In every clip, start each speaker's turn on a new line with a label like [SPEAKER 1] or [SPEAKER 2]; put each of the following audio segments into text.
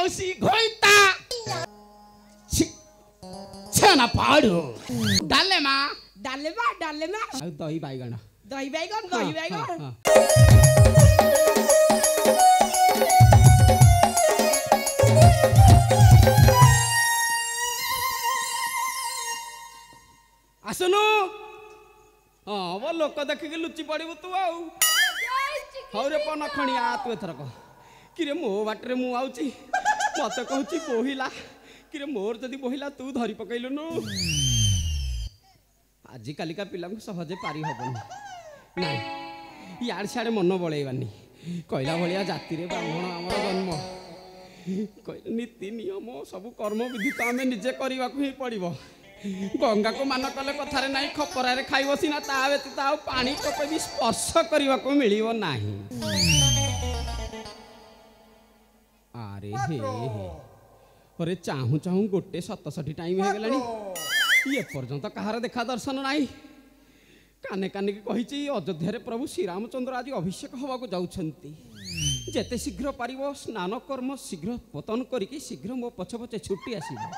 [SPEAKER 1] मौसी घोइता छेना पाडू डालेमा आ दही बैगन आसनु हाँ वो लोक देखिक लुचि पड़ू तू आउ रे पन खणिया तू एथरक कि मो बाटे मु आउची मत कहूँ बोहिला कि मोर जदि बोहिला तू धरी पकईलुनु आज कालिका पिला सहजे पारी हबनी ना इाड़े सियाड़े मन बलैबानी कहला भाया जाति ब्राह्मण आमर जन्म नीति नियम सब कर्म विधि तो आम निजे करने ही पड़ो गंगा को मान कले कथार ना खपरारे खाइब सीना ता व्यतीत आ पानी टोपे भी स्पर्श करने को मिलियो नाही। अरे हे अरे चाहू चाहू गोटे 67 टाइम हो गलानी ये पर्यंत कहार देखा दर्शन नाही काने काने की कही अयोध्या प्रभु श्रीरामचंद्र आज अभिषेक हवा को जाउछंती जेते शीघ्र पारिबो स्नान कर्म शीघ्र पतन करिकी शीघ्र मो पछे पछे छुट्टी आसीबो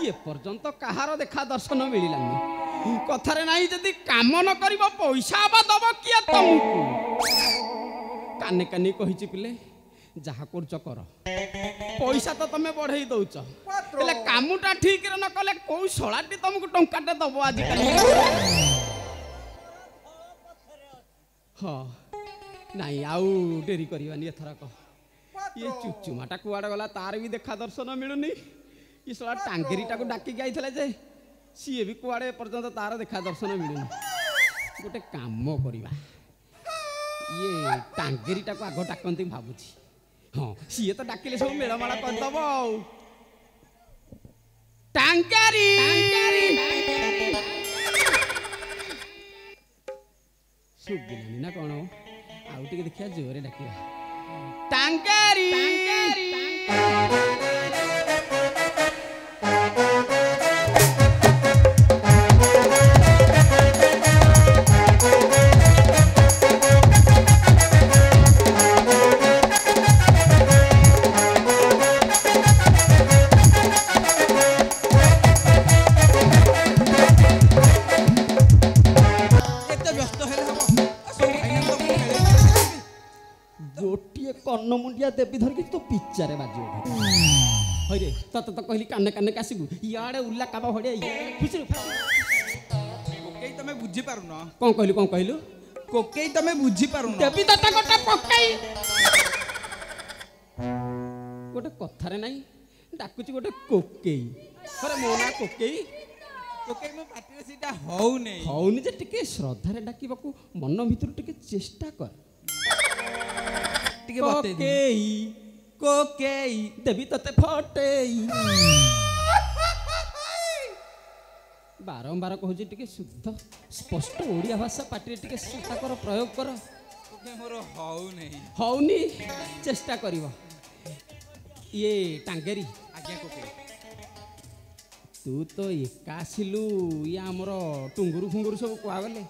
[SPEAKER 1] ये पर्यंत कहार देखा दर्शन मिलिलानी कथारे नाही जदी काम न करिबो पैसा बा दबो किए तुमको काने काने कहिछि पिले जहा करछ कर पैसा तो तमे बढ़ई दउछ एले कामटा ठीक रे न कले कोउ सळाटी तुमको टंकाटे दबो आज काली हाँ नहीं आउ डेरी करवानी एथरक ये चुचुमाटा कुआड़े गला तार भी देखा दर्शन मिलूनी ये सला टांगेरीटा को डाकिक आइथिले जे सी भी कुआड़े पर्यंत तार देखा दर्शन मिलूनी गोटे काम करवा ये टांगेरीटा को आग डाकती भावुची हाँ सी तो डाकिले सब मेलमाला करदब टांगेरी सुबिलानी ना कौन आउ टिके देखिया जोरे डाकिया टांगेरी मुंडिया देवी धर तो पिचारे बाजी हरे तत तो कहली काने काने कासिबु इयाडे उल्ला काबा भड़िया खुशी कोकेई तमे बुझी पारुन कोन कहलु कोकेई तमे बुझी पारुन देवी दत्ता गोटा पकाई गोटे कथारे नाही डाकुची गोटे कोकेई अरे मोना कोकेई कोकेई मो पाटी सीटा हौनी जे टिके श्रद्धा रे डाकिबाकू मन भितर टिके चेष्टा कर कोकेई कोकेई देवी तते फटेई बारंबार कहूँ टिके शुद्ध स्पष्ट ओडिया भाषा पाटी टिके सुता कर प्रयोग कर मोर हौनी चेष्टा करिवो ये टांगेरी आज्ञा कोकेई तू तो एका आसिलु ये आमर टुंगुरु फुंगुरु सब कुआ गले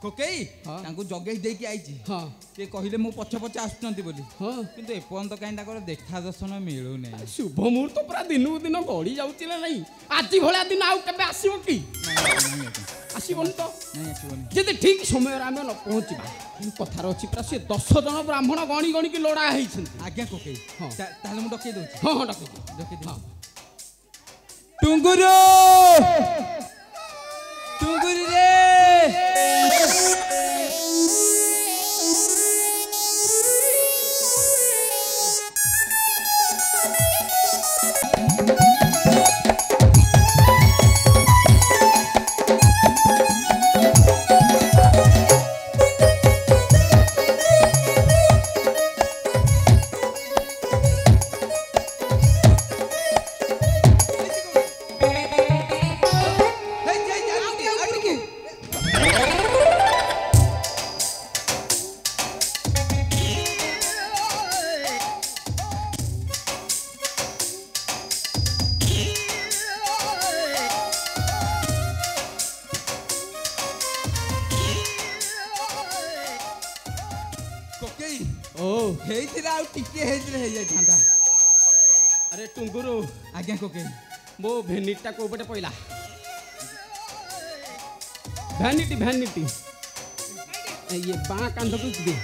[SPEAKER 1] कोकेई तांको जगेई देकी आइची हां ते कहिले मो पछ पछ आस्तंती बोली हां किंतु एपन तो काई ताकर देखा दर्शन मिलु नै शुभ मुहूर्त पूरा दिनु दिन गड़ी जाउची ले नहीं आजि भळा दिन आउ केबे आसीबो की आसीबोन तो नहीं आसीबोन जदि ठीक समय रे हम न पहुंचीबा कथार अछि पूरा से 10 जन ब्राह्मण गणी गणी की लोडा हेइछन आज्ञा कोकेई हां ताले मु डके दउची हां हां डके दे टुंगुरु टुंगुरु रे अरे टुंगुरु
[SPEAKER 2] आज्ञा कोके
[SPEAKER 1] मो भेनिटा को पटे पइला भैनिटी भैनिटी ये बाँ कांध को दे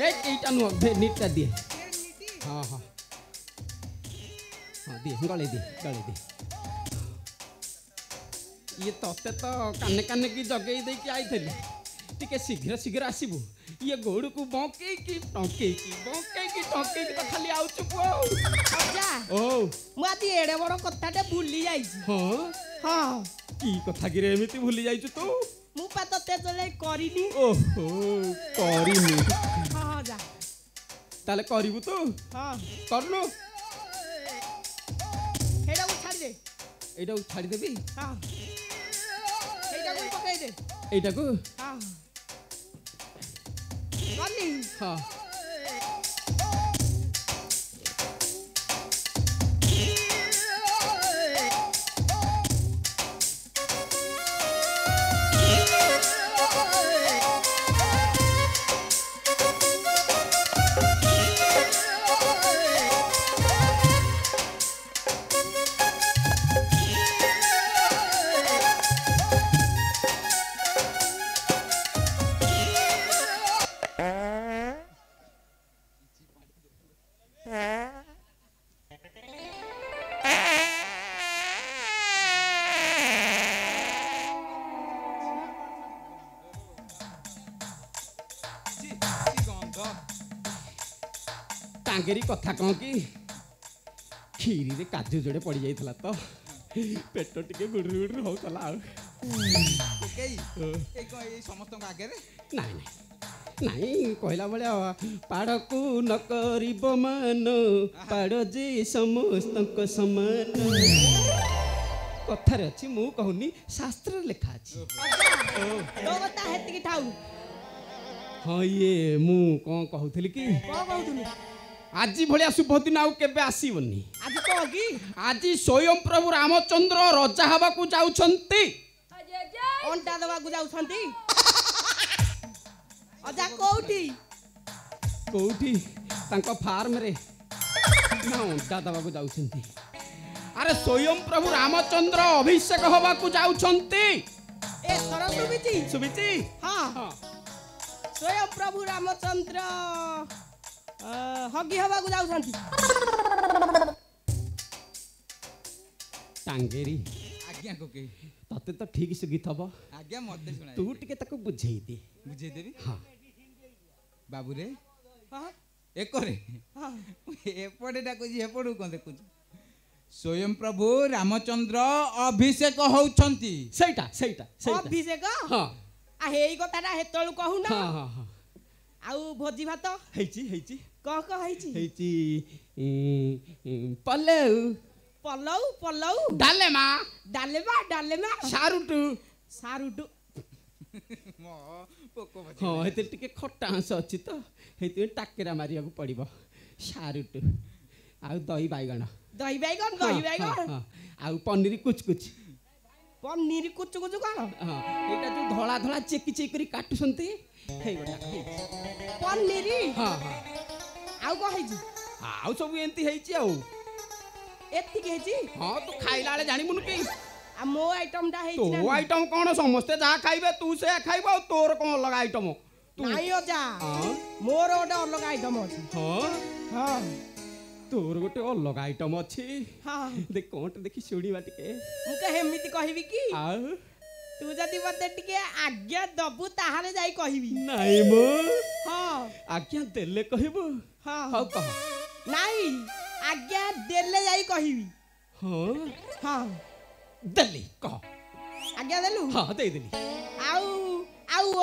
[SPEAKER 1] एटा नु भेनिटा दे हाँ हाँ हाँ दे गले दे ये तोते तो काने काने की जगह दे के आई थली टिके शीघ्र शीघ्र आसीबू ये गोड़ को बौके की टोके की तो खाली आउ चुप
[SPEAKER 3] अजा
[SPEAKER 1] ओ
[SPEAKER 3] माती एडे बड़ कथाटे भूली जाई
[SPEAKER 1] हां
[SPEAKER 3] हां
[SPEAKER 1] की कथा गिरे एमिति भूली जाई तू
[SPEAKER 3] मु पा तते चले करिनी
[SPEAKER 1] ओहो करिनी
[SPEAKER 3] हां जा
[SPEAKER 1] ताले करिवु तू
[SPEAKER 3] हां
[SPEAKER 1] करनो
[SPEAKER 3] हेडा को छाड़ी दे
[SPEAKER 1] एटा को छाड़ी देबी
[SPEAKER 3] हां हेडा को पकाई दे
[SPEAKER 1] एटा को
[SPEAKER 3] हां कनी
[SPEAKER 1] हां टांगेरी कथा कह कि खीरी रे काजू जोड़े पड़ जाइथला तो पेट टिके गुडुर गुडुर होतला
[SPEAKER 2] कोके ए को ए समस्त आगे रे
[SPEAKER 1] नहीं नहीं नहीं कहला बले पाड़ को न करिब मान पाड़ जे समस्त समान कथारे अछि मु कहूनी शास्त्र लिखा अछि
[SPEAKER 3] तो बता हेति की ठाऊ
[SPEAKER 1] हाँ ये मु कौन कहूथली कि
[SPEAKER 3] को कहउथुनु
[SPEAKER 1] आज भलिया शुभ दिन आउ केबे आसीबनी
[SPEAKER 3] आज को की
[SPEAKER 1] आज स्वयं प्रभु रामचंद्र रजा हवा को जाउछंती
[SPEAKER 3] अंटा दबा को जाउछंती अजा कोउठी
[SPEAKER 1] कोउठी तांको फार्म रे ना अंटा दबा को जाउछंती अरे स्वयं प्रभु रामचंद्र अभिषेक हवा को जाउछंती
[SPEAKER 3] ए सरस्वती
[SPEAKER 1] सुबिची
[SPEAKER 3] हां
[SPEAKER 1] हां
[SPEAKER 3] स्वयं प्रभु रामचंद्र हगी हवा को जाउछंती
[SPEAKER 1] टांगेरी
[SPEAKER 2] आज्ञा कोके
[SPEAKER 1] तते तो ठीक सुगी थबो
[SPEAKER 2] आज्ञा मते सुना
[SPEAKER 1] तू टिके ताको बुझेई दे
[SPEAKER 2] बुझे देबी
[SPEAKER 1] हां
[SPEAKER 2] बाबू रे
[SPEAKER 3] हां
[SPEAKER 2] एकरे
[SPEAKER 3] हां
[SPEAKER 2] एपटे डाकुजी एपटू कोन देखुजी स्वयं प्रभु रामचंद्र अभिषेक होउछंती
[SPEAKER 1] सेटा
[SPEAKER 3] अभिषेक
[SPEAKER 1] हां
[SPEAKER 3] आ हेई कथाटा हेतळु कहू ना
[SPEAKER 1] हां हां
[SPEAKER 3] आउ भोजी भात
[SPEAKER 1] हेची
[SPEAKER 3] क heici
[SPEAKER 1] हेची पलौ
[SPEAKER 3] पलौ
[SPEAKER 1] डालेमा
[SPEAKER 3] डालेमा सारुटु
[SPEAKER 2] मो पोको बचे
[SPEAKER 1] हाँ हेते टिके खट्टा हंस अछि तो हेते टाकेरा मारिया को पड़िबो सारुटु आ दही बैगण आ पनीर कुछ
[SPEAKER 3] पनीर कुछ कौन
[SPEAKER 1] हाँ एटा जो धला धला चेकी चेक करी काटुसंती हे गोटा
[SPEAKER 3] पनीर
[SPEAKER 1] हाँ हाँ
[SPEAKER 3] आउ को heici
[SPEAKER 1] आउ सब एंती heici आउ
[SPEAKER 3] एत्ती के heici
[SPEAKER 1] हाँ तू खाइला ले जानी मुन की
[SPEAKER 3] आ मो आइटम टा heici
[SPEAKER 1] तो आइटम कौन समस्ते जा खाइबे तू से खाइबो तोर कौन लगा आइटम
[SPEAKER 3] नाइ जा मोर ओडे अलग आइटम अछि
[SPEAKER 1] हाँ
[SPEAKER 3] हाँ
[SPEAKER 1] तोर गोटे अलग आइटम अछि
[SPEAKER 3] हाँ
[SPEAKER 1] देख कोट देखी सुणीबा टिके
[SPEAKER 3] मुके हेमिति कहबी की
[SPEAKER 1] आ
[SPEAKER 3] तू जदी मते टिके आज्ञा दबु ताहारे जाई कहबी
[SPEAKER 1] नाही मो
[SPEAKER 3] हाँ
[SPEAKER 1] आज्ञा देले कहबो
[SPEAKER 3] हाँ
[SPEAKER 1] हाउ कह
[SPEAKER 3] नाइ आज्ञा देले जाई कहबी
[SPEAKER 1] हाँ
[SPEAKER 3] हाँ
[SPEAKER 1] देली कह
[SPEAKER 3] आज्ञा देलु
[SPEAKER 1] हाँ दे देली
[SPEAKER 3] आउ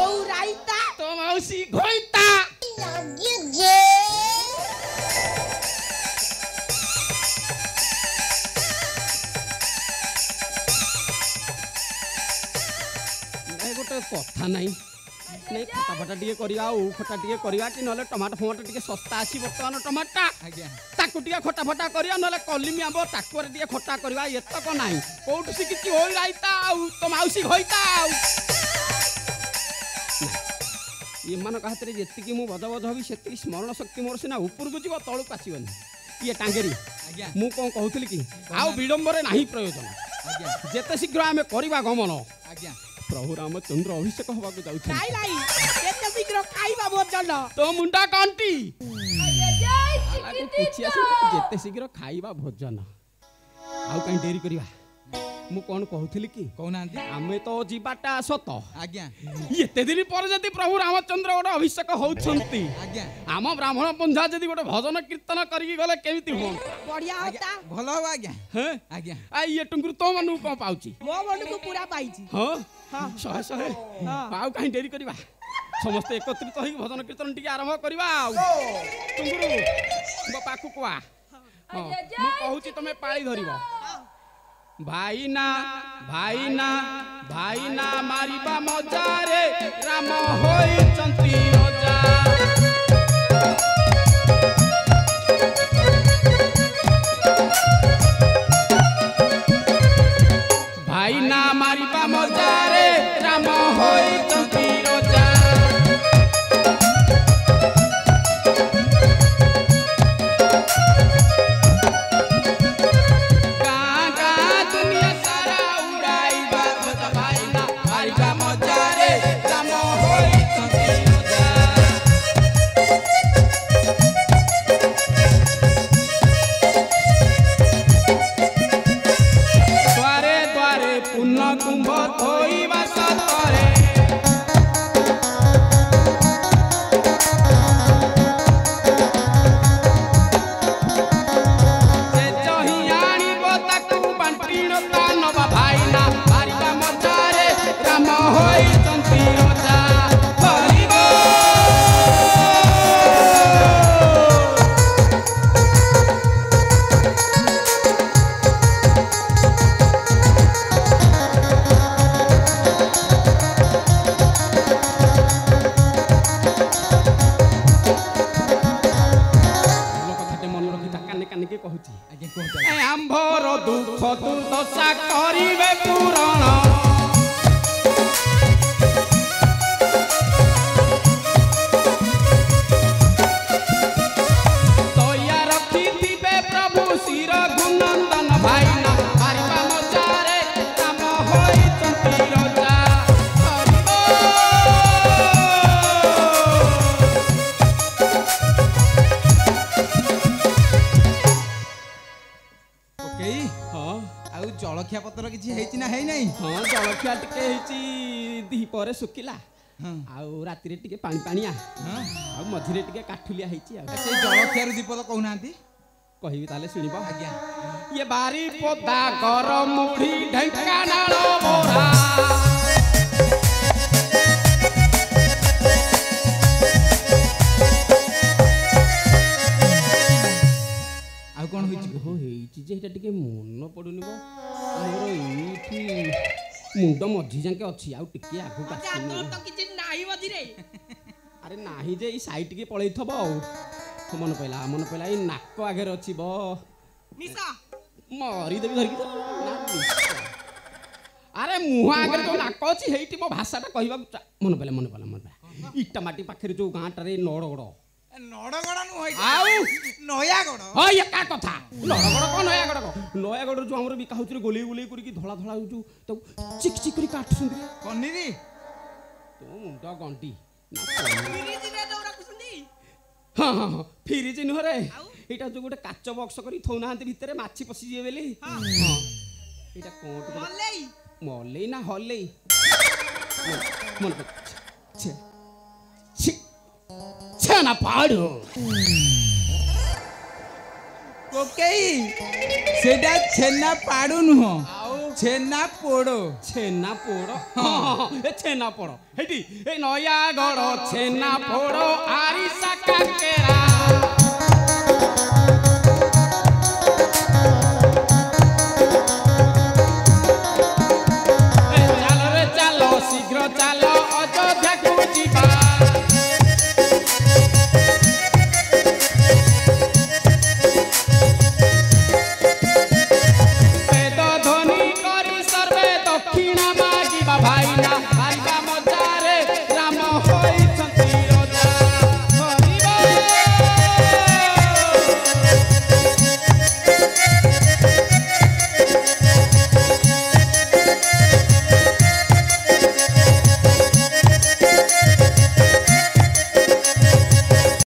[SPEAKER 3] ओ राइता
[SPEAKER 1] तो मौसी घोइता गोटे कथा नहीं नहीं खटा फटा टे करवा खटा टे करवा कि ना टमाटो फमाटो टे सस्ता अच्छी बर्तमान टमाटा
[SPEAKER 2] आज्ञा
[SPEAKER 1] ताकू टे खटा फटा करिया ना कलिमी आंब ताकू टे खटा करवा एतक नहीं कौटू शिखी हो राइता तो मौसी घोइता ये मान हाथ में जी मु बज बज हबी से स्मरण शक्ति मोर सीना ऊपर को जीव तौक आसबनी ये टांगेरी
[SPEAKER 2] आज्ञा
[SPEAKER 1] मु कौन कहूली कि आउ विलंबरे नहीं प्रयोजन
[SPEAKER 2] आज्ञा
[SPEAKER 1] जेते शीघ्र आमे करबा गमन
[SPEAKER 2] आज्ञा
[SPEAKER 1] प्रभु रामचंद्र अभिषेक होबाक जाउछ
[SPEAKER 3] ନାଇଁ ନାଇଁ କେତେ ଶୀଘ୍ର ଖାଇବା ଭୋଜନ
[SPEAKER 1] तो मुंडा कांटी
[SPEAKER 4] जय
[SPEAKER 1] किछि आसी जेते शीघ्र खाइबा भोजन आउ काई देरी करिबा मु कौन कहूली कि
[SPEAKER 2] कहना
[SPEAKER 1] आमे तो जीवाटा सत
[SPEAKER 2] आज्ञा
[SPEAKER 1] एते दिन पर जदि प्रभु रामचंद्र गोटे अभिषेक होउछंती
[SPEAKER 2] आज्ञा
[SPEAKER 1] आम ब्राह्मण पंझा जदि गोटे भजन कीर्तन करिकी गले केमिति हो
[SPEAKER 3] ବଢିଆ
[SPEAKER 2] आज्ञा
[SPEAKER 3] ହତା
[SPEAKER 2] भल हो आज्ञा
[SPEAKER 1] हैं
[SPEAKER 2] आज्ञा
[SPEAKER 1] आ ये टुंगुर तो मनु को पाउची
[SPEAKER 3] ମୋ ମନକୁ ପୁରା ପାଇଛି
[SPEAKER 1] हां
[SPEAKER 3] हाँ।
[SPEAKER 1] सहे सहे आउ काई देरी करिबा समस्त एकत्रित होई भजन कीर्तन टिके आरंभ करिबा आउ टुंगुरु मो पाखु कोआ हां मु कहूची तमे पाळी धरिबो भाईना भाईना भाईना मारिबा मजारे राम होई चंती रोजा भाईना मारिबा मजारे राम होई चंती रोजा कुंभ थोइबा सतरे से चही आनिबो ताकू बांटीनो तानबा भाईना मारिबा मजारे राम होई चंती रोजा हरिबो
[SPEAKER 2] आज्ञा कहता
[SPEAKER 1] आंभर दुख दुर्दशा करिवे पूरण तया रखिथिबे प्रभु शिर गुणनंदन भाईना मारिबा मजारे राम होई चंती रोजा हरिबो
[SPEAKER 2] ओके
[SPEAKER 1] हां
[SPEAKER 2] आउ जलखिया पत्र किछि हेछि ना हेइ नै
[SPEAKER 1] हाँ जलखिया टिके ହେଇଛି ଦିପହରେ ଶୁଖିଲା
[SPEAKER 2] हां
[SPEAKER 1] ଆଉ ରାତିରେ ଟିକେ ପାଣି ପାଣିଆ
[SPEAKER 2] हां
[SPEAKER 1] ଆଉ ମଝିରେ ଟିକେ କାଠୁଲିଆ ହେଇଛି ଆଉ
[SPEAKER 2] से जलखिया रु दीपद कहनांती
[SPEAKER 1] କହିବି ତାହେଲେ ଶୁଣିବ
[SPEAKER 2] आज्ञा
[SPEAKER 1] ये बारी पोता कर मुढ़ी ढेंकानाଳ मोरा
[SPEAKER 2] आउ कोन होइछि
[SPEAKER 1] हो ହେଇଛି ଯେ ଏଟା ଟିକେ ମନ ପଡୁନି ବ ମୋର ଏଇଠି ମୁଣ୍ଡ ମଝି ଯାକେ ଅଛି ଆଉ ଟିକେ ଆଗକୁ ଆସିନି
[SPEAKER 3] ତୋର ତ କିଛି ନାହିଁ ମଝିରେ
[SPEAKER 1] ଆରେ ନାହିଁ ଯେ ଏଇ ସାଇଡ୍ ଟିକେ ପଳେଇଥବ ଆଉ ମନେ ପଇଲା ଏଇ ନାକ ଆଗରେ ଅଛି ବ
[SPEAKER 3] ନିଶ
[SPEAKER 1] ମରିଦେବି ଧରିକି ନା ଆରେ ମୁହଁ ଆଗରେ ଯୋଉ ନାକ ଅଛି ହେଇଠି ମୋ ଭାଷାଟା କହିବାକୁ ମନେ ପଇଲା ଇଟା ମାଟି ପାଖରେ ଯୋଉ ଗାଁଟାରେ ନଡ଼ଗଡ଼
[SPEAKER 2] ନଡଗଡ नु ହୋଇ
[SPEAKER 1] ଆଉ
[SPEAKER 2] ନୟାଗଡ
[SPEAKER 1] ହଁ ଏକା କଥା ନଡ଼ଗଡ଼ କଣ ନୟାଗଡ଼ ଯୋଉ ଆମର ବିକା ହଉଛି ଗୋଲେଇ ଗୋଲେଇ କରିକି ଧଳା ଧଳା ଯୋଉ ତାକୁ ଚିକ୍ ଚିକ୍ କରି କାଟୁଛନ୍ତି
[SPEAKER 2] ପନିରି
[SPEAKER 1] ତୋ ମୁଣ୍ଡ ଗଣ୍ଡି
[SPEAKER 3] ଫ୍ରିଜରେ ଯୋଉ ରଖୁଛନ୍ତି
[SPEAKER 1] ହଁ ହଁ ହଁ ଫ୍ରିଜ ନୁହଁରେ ଏଇଟା ଯୋଉ ଗୋଟେ କାଚ ବକ୍ସ କରି ଥଉନାହାନ୍ତି ଭିତରେ ମାଛି ପଶିଯିବେ ବୋଲି ହଁ ଏଇଟା କୋଟ
[SPEAKER 3] ମଲେଇ
[SPEAKER 1] ମଲେଇ ନା ହଲେଇ ମନେ ଛେନା ପାଡୁ
[SPEAKER 2] କୋକେଇ ସେଟା ଛେନା ପାଡୁ ନୁହଁ
[SPEAKER 1] ଆଉ
[SPEAKER 2] ଛେନା ପୋଡ
[SPEAKER 1] ଛେନା ପୋଡ ହଁ ଏ ଛେନା ପୋଡ ହେଇଟି ଏ ନୟାଗଡ଼ ଛେନା ପୋଡ ଆରିସା କାକେରା